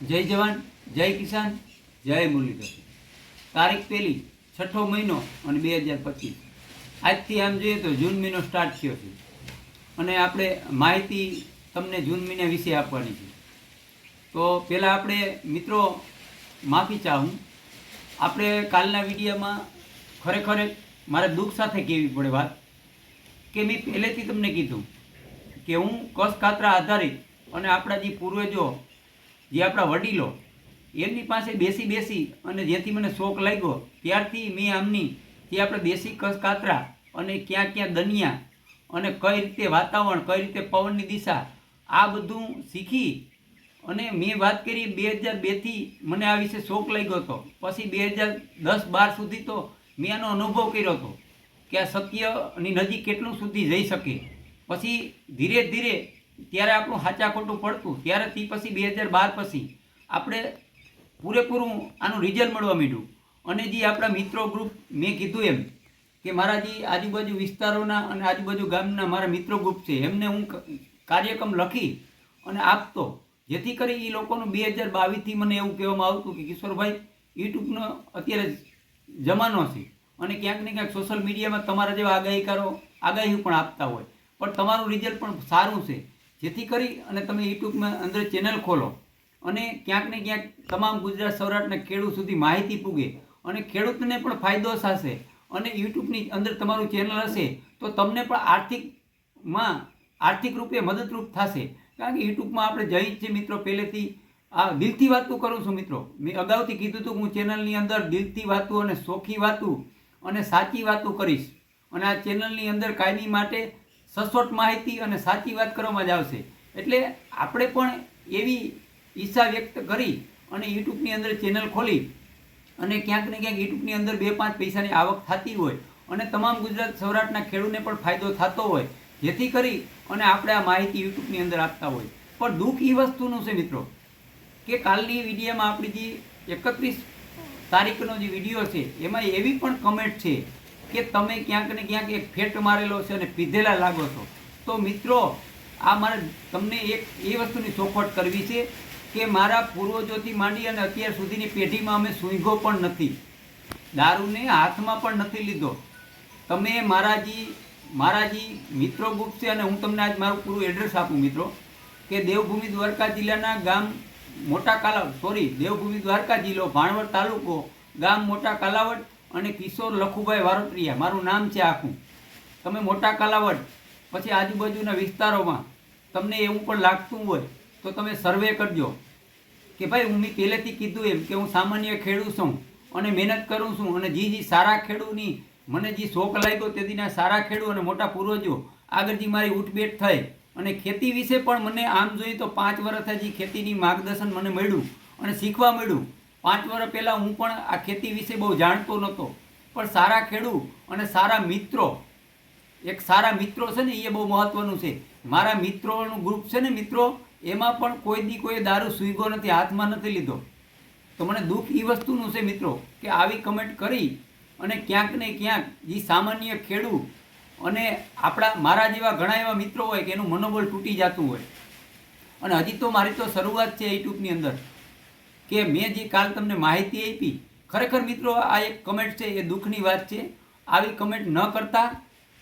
જય જવાન, જય કિસાન, જય મુરલીધર। તારીખ 1 છઠ્ઠો મહિનો અને 2025। આજથી આમ જોઈએ તો જૂન મહિનો સ્ટાર્ટ થયો છે અને આપણે માહિતી તમને જૂન મહિના વિશે આપવાની છે। તો પહેલાં આપણે મિત્રો માફી ચાહું, આપણે કાલના વિડીયોમાં ખરેખર મારે દુઃખ સાથે કહેવી પડે વાત કે મેં પહેલેથી તમને કીધું કે હું કસ કાતરા આધારિત અને આપણા જે પૂર્વજો, જે આપણા વડીલો, એમની પાસે બેસી અને જેથી મને શોખ લાગ્યો ત્યારથી મેં આમની જે આપણે દેશી કસ કાતરા અને ક્યાં ક્યાં દનિયા અને કઈ રીતે વાતાવરણ, કઈ રીતે પવનની દિશા, આ બધું શીખી અને મેં વાત કરી 2002થી મને આ વિશે શોખ લાગ્યો હતો। પછી 2010-12 સુધી તો મેં આનો અનુભવ કર્યો હતો કે આ સત્યની નજીક કેટલું સુધી જઈ શકે। પછી ધીરે ધીરે ત્યારે આપણું સાચા ખોટું પડતું, ત્યારે તે પછી 2012 પછી આપણે પૂરેપૂરું આનું રિઝલ્ટ મળવા માંડ્યું। અને જે આપણા મિત્રો ગ્રુપ, મેં કીધું એમ કે મારા જે આજુબાજુ વિસ્તારોના અને આજુબાજુ ગામના મારા મિત્રો ગ્રુપ છે, એમને હું કાર્યક્રમ લખી અને આપતો, જેથી કરી એ લોકોનું 2022થી મને એવું કહેવામાં આવતું કે કિશોરભાઈ, યુટ્યુબનો અત્યારે જમાનો છે અને ક્યાંક ને ક્યાંક સોશિયલ મીડિયામાં તમારા જેવા આગાહીઓ પણ આપતા હોય, પણ તમારું રિઝલ્ટ પણ સારું છે, જેથી કરી અને તમે યુટ્યુબમાં અંદર ચેનલ ખોલો અને ક્યાંક ને ક્યાંક તમામ ગુજરાત સૌરાષ્ટ્રના ખેડૂત સુધી માહિતી પૂગે અને ખેડૂતને પણ ફાયદો થશે અને યુટ્યુબની અંદર તમારું ચેનલ હશે તો તમને પણ આર્થિક રૂપે મદદરૂપ થશે। કારણ કે યુટ્યુબમાં આપણે જઈ છે મિત્રો, પહેલેથી આ દિલથી વાતું કરું છું મિત્રો। મેં અગાઉથી કીધું હતું કે હું ચેનલની અંદર દિલથી વાતું અને સોખી વાતું અને સાચી વાતું કરીશ અને આ ચેનલની અંદર કાયમી માટે સચોટ માહિતી અને સાચી વાત કરવામાં જ આવશે। એટલે આપણે પણ એવી ઈચ્છા વ્યક્ત કરી અને યુટ્યુબની અંદર ચેનલ ખોલી અને ક્યાંક ને ક્યાંક યુટ્યુબની અંદર 2-5 પૈસાની આવક થતી હોય અને તમામ ગુજરાત સૌરાષ્ટ્રના ખેડૂતને પણ ફાયદો થતો હોય, જેથી કરી અને આપણે આ માહિતી યુટ્યુબની અંદર આપતા હોય। પણ દુઃખ એ વસ્તુનું છે મિત્રો કે કાલની વિડીયોમાં આપણી જે 31 તારીખનો જે વિડીયો છે એમાં એવી પણ કમેન્ટ છે કે તમે ક્યાંક ને ક્યાંક એક ફેટ મારેલો છે અને પીધેલા લાગો છો। તો મિત્રો, આ મારે તમને એક એ વસ્તુની ચોખવટ કરવી છે કે મારા પૂર્વજોથી માંડી અને અત્યાર સુધીની પેઢીમાં અમે સૂંઘો પણ નથી, દારૂને હાથમાં પણ નથી લીધો। તમે મારા જે મિત્રો ગ્રુપ છે અને હું તમને આજ મારું પૂરું એડ્રેસ આપું મિત્રો કે દેવભૂમિ દ્વારકા જિલ્લાના ગામ મોટા કાલાવડ, દેવભૂમિ દ્વારકા જિલ્લો, ભાણવડ તાલુકો, ગામ મોટા કાલાવડ અને કિશોર લખુભાઈ વારોત્રિયા મારું નામ છે આખું। તમે મોટા કાલાવડ પછી આજુબાજુના વિસ્તારોમાં તમને એવું પણ લાગતું હોય તો તમે સર્વે કરજો કે ભાઈ, હું મેં પહેલેથી કીધું એમ કે હું સામાન્ય ખેડૂત છું અને મહેનત કરું છું અને જે સારા ખેડૂતની મને જે શોખ લાગ્યો તેના સારા ખેડૂત અને મોટા પૂર્વજો આગળ જે મારી ઉઠબેઠ થઈ અને ખેતી વિશે પણ મને આમ જોઈએ તો 5 વર્ષથી જે ખેતીની માર્ગદર્શન મને મળ્યું અને શીખવા મળ્યું। 5 વર્ષ પહેલાં હું પણ આ ખેતી વિશે બહુ જાણતો નહોતો, પણ સારા ખેડૂત અને સારા મિત્રો, એક સારા મિત્રો છે ને એ બહુ મહત્વનું છે। મારા મિત્રોનું ગ્રુપ છે ને મિત્રો, એમાં પણ કોઈ દારૂ સૂંઘો નથી, હાથમાં નથી લીધો। તો મને દુઃખ એ વસ્તુનું છે મિત્રો કે આવી કમેન્ટ કરી અને ક્યાંક ને ક્યાંક જે સામાન્ય ખેડૂત અને મારા જેવા ઘણા એવા મિત્રો હોય કે એનું મનોબળ તૂટી જતું હોય। અને હજી તો મારી તો શરૂઆત છે યુટ્યુબની અંદર કે મેં જે કાલ તમને માહિતી આપી, ખરેખર મિત્રો આ એક કમેન્ટ છે એ દુઃખની વાત છે। આવી કમેન્ટ ન કરતા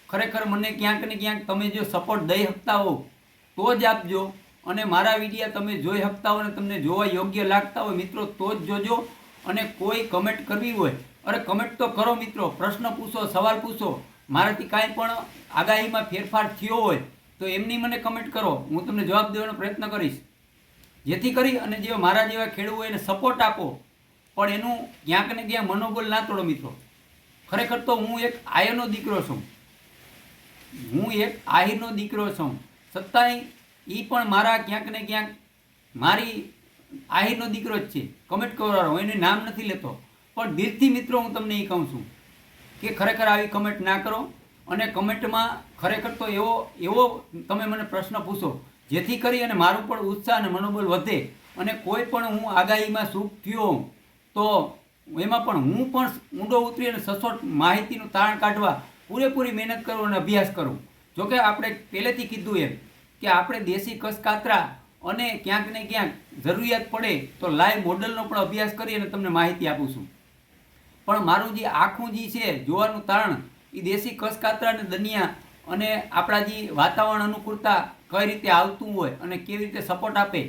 ખરેખર મને ક્યાંક ને ક્યાંક તમે જો સપોર્ટ દઈ શકતા હો તો જ આપજો અને મારા વિડીયો તમે જોઈ શકતા હો અને તમને જોવા યોગ્ય લાગતા હોય મિત્રો તો જ જોજો। અને કોઈ કમેન્ટ કરવી હોય, અરે કમેન્ટ તો કરો મિત્રો, પ્રશ્ન પૂછો, સવાલ પૂછો, મારાથી કાંઈ પણ આગાહીમાં ફેરફાર થયો હોય તો એમની મને કમેન્ટ કરો, હું તમને જવાબ દેવાનો પ્રયત્ન કરીશ, જેથી કરી અને જે મારા જેવા ખેડૂત હોય એને સપોર્ટ આપો, પણ એનું ક્યાંક ને ક્યાંક મનોબળ ના તોડો મિત્રો। ખરેખર તો હું એક આયરનો દીકરો છું, છતાંય એ પણ મારા ક્યાંક ને ક્યાંક મારી આહિરનો દીકરો જ છે। કમેન્ટ કરવાનો હું એનું નામ નથી લેતો, પણ દિલથી મિત્રો હું તમને એ કહું છું કે ખરેખર આવી કમેન્ટ ના કરો અને કમેન્ટમાં ખરેખર તો એવો તમે મને પ્રશ્ન પૂછો જેથી કરી અને મારું પણ ઉત્સાહ અને મનોબળ વધે અને કોઈ પણ હું આગાહીમાં સુખ થયો તો એમાં પણ હું પણ ઊંડો ઉતરી અને સચોટ માહિતીનું તારણ કાઢવા પૂરેપૂરી મહેનત કરું અને અભ્યાસ કરું। જોકે આપણે પહેલેથી કીધું એમ કે આપણે દેશી કસ કાતરા અને ક્યાંક ને ક્યાંક જરૂરિયાત પડે તો લાઈવ મોડલનો પણ અભ્યાસ કરી અને તમને માહિતી આપું છું. પણ મારું જે આખું જે છે જોવાનું તારણ એ દેશી કસકાતરા અને દનિયા અને આપણા જે વાતાવરણ અનુકૂળતા કઈ રીતે આવતું હોય અને કેવી રીતે સપોર્ટ આપે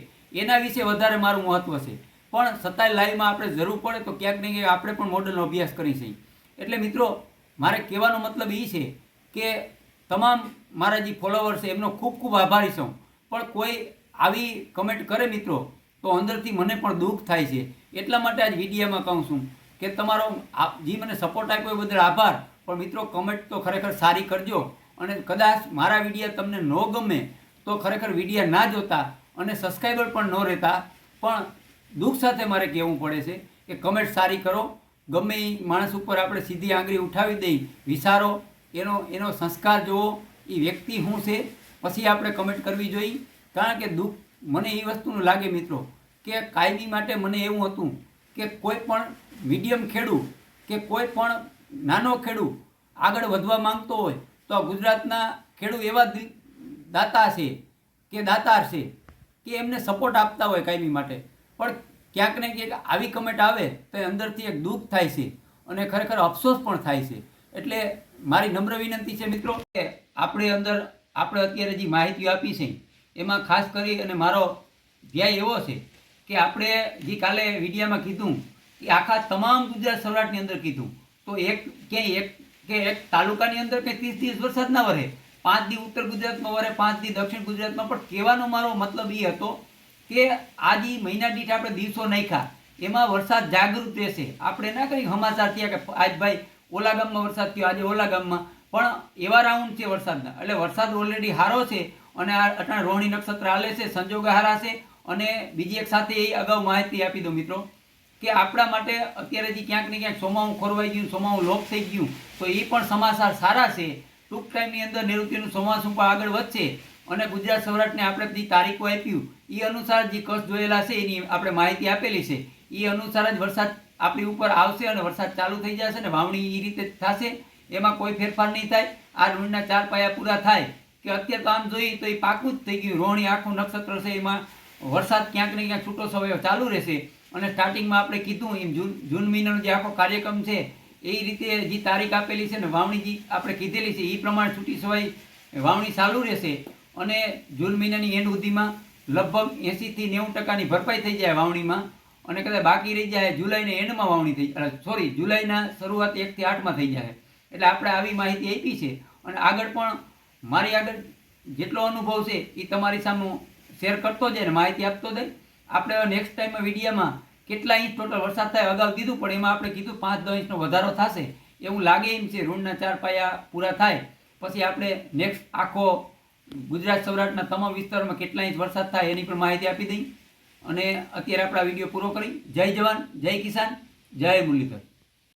એના વિશે વધારે મારું મહત્ત્વ છે. પણ છતાંય લાઈવમાં આપણે જરૂર પડે તો ક્યાંક ને ક્યાંક આપણે પણ મોડલનો અભ્યાસ કરી છીએ. એટલે મિત્રો મારે કહેવાનો મતલબ એ છે કે તમામ મારા જે ફોલોવર્સ છે એમનો ખૂબ ખૂબ આભારી છું. પણ કોઈ આવી કમેન્ટ કરે મિત્રો તો અંદરથી મને પણ દુઃખ થાય છે. એટલા માટે આજ વિડીયોમાં કહું છું કે તમારો જે મને સપોર્ટ આપ્યો એ બદલ આભાર. પણ મિત્રો કમેન્ટ તો ખરેખર સારી કરજો. અને કદાચ મારા વિડીયો તમને ન ગમે તો ખરેખર વિડીયો ના જોતા અને સબસ્ક્રાઈબર પણ ન રહેતા. પણ દુઃખ સાથે મારે કહેવું પડે છે કે કમેન્ટ સારી કરો. ગમે એ માણસ ઉપર આપણે સીધી આંગળી ઉઠાવી દઈ, વિચારો, એનો સંસ્કાર જુઓ, એ વ્યક્તિ શું છે, પછી આપણે કમેન્ટ કરવી જોઈએ. કારણ કે દુઃખ મને એ વસ્તુનું લાગે મિત્રો કે કાયમી માટે મને એવું હતું કે કોઈ પણ મીડિયમ ખેડૂત કે કોઈ પણ નાનો ખેડૂત આગળ વધવા માંગતો હોય તો ગુજરાતના ખેડૂત એવા દાતા છે કે દાતાર છે કે એમને સપોર્ટ આપતા હોય કાયમી માટે. પણ ક્યાંક ને ક્યાંક આવી કમેન્ટ આવે તો અંદરથી એક દુઃખ થાય છે અને ખરેખર અફસોસ પણ થાય છે. એટલે મારી નમ્ર વિનંતી છે મિત્રો કે આપણે અત્યારે જે માહિતી આપી છે એમાં ખાસ કરી અને મારો ધ્યેય એવો છે કે આપણે જે કાલે વિડીયોમાં કીધું એ આખા તમામ ગુજરાત સૌરાષ્ટ્રની અંદર કીધું તો એક તાલુકાની અંદર કંઈ 30 દિવસ વરસાદ ના વરે, 5 દી ઉત્તર ગુજરાતમાં વરે, 5 દી દક્ષિણ ગુજરાતમાં. પણ કહેવાનો મારો મતલબ એ હતો કે આ જે મહિના દીઠ આપણે દિવસો નાખ્યા એમાં વરસાદ જાગૃત રહેશે. આપણે ના કંઈ સમાચાર થયા કે આજ ભાઈ ઓલા ગામમાં વરસાદ થયો, આજે ઓલા ગામમાં, પણ એવા રાઉન્ડ છે વરસાદના. એટલે વરસાદ ઓલરેડી સારો છે અને આ અટાણે રોહિણી નક્ષત્ર હાલે છે, સંજોગ હારા છે. અને બીજી એક સાથે એ અગાઉ માહિતી આપી દઉં મિત્રો કે આપણા માટે અત્યારે જે ક્યાંક ને ક્યાંક સોમાવું ખોરવાઈ ગયું, સોમાવું લોપ થઈ ગયું, તો એ પણ સમાચાર સારા છે. ટૂંક ટાઈમની અંદર નૈઋત્યનું ચોમાસું પણ આગળ વધશે અને ગુજરાત સૌરાષ્ટ્રને આપણે જે તારીખો આપ્યું એ અનુસાર જે કચ્છ જોયેલા છે એની આપણે માહિતી આપેલી છે. એ અનુસાર જ વરસાદ આપણી ઉપર આવશે અને વરસાદ ચાલુ થઈ જશે અને વાવણી એ રીતે થશે. એમાં કોઈ ફેરફાર નહીં થાય. આ રોહિણીના 4 પાયા પૂરા થાય કે અત્યારે તો આમ જોઈએ તો એ પાકું જ થઈ ગયું. રોહિણી આખું નક્ષત્ર છે એમાં વરસાદ ક્યાંક ને ક્યાંક છૂટો સમય ચાલુ રહેશે. અને સ્ટાર્ટિંગમાં આપણે કીધું એમ જૂન મહિનાનો જે આખો કાર્યક્રમ છે એ રીતે જે તારીખ આપેલી છે ને વાવણી જે આપણે કીધેલી છે એ પ્રમાણે છૂટી સવાઈ વાવણી ચાલુ રહેશે. અને જૂન મહિનાની એન્ડ સુધીમાં લગભગ 80 થી 90% ભરપાઈ થઈ જાય વાવણીમાં. અને કદાચ બાકી રહી જાય જુલાઈના એન્ડમાં વાવણી થઈ જુલાઈના શરૂઆત 1 થી 8માં થઈ જાય. એટલે આપણે આવી માહિતી આપી છે અને આગળ પણ મારી આગળ જેટલો અનુભવ છે એ તમારી સામે શેર કરતો જાય ને માહિતી આપતો જાય. આપણે નેક્સ્ટ ટાઈમમાં વિડીયોમાં કેટલા ઇંચ ટોટલ વરસાદ થાય અગાઉ દીધું, પણ એમાં આપણે કીધું 5-10 ઇંચનો વધારો થશે એવું લાગે એમ છે. રોહિણીના 4 પાયા પૂરા થાય પછી આપણે નેક્સ્ટ આખો ગુજરાત સૌરાષ્ટ્રના તમામ વિસ્તારોમાં કેટલા ઇંચ વરસાદ થાય એની પણ માહિતી આપી દઈ. અને અત્યારે આપણે આ વિડીયો પૂરો કરી. જય જવાન, જય કિસાન, જય મુરલીધર.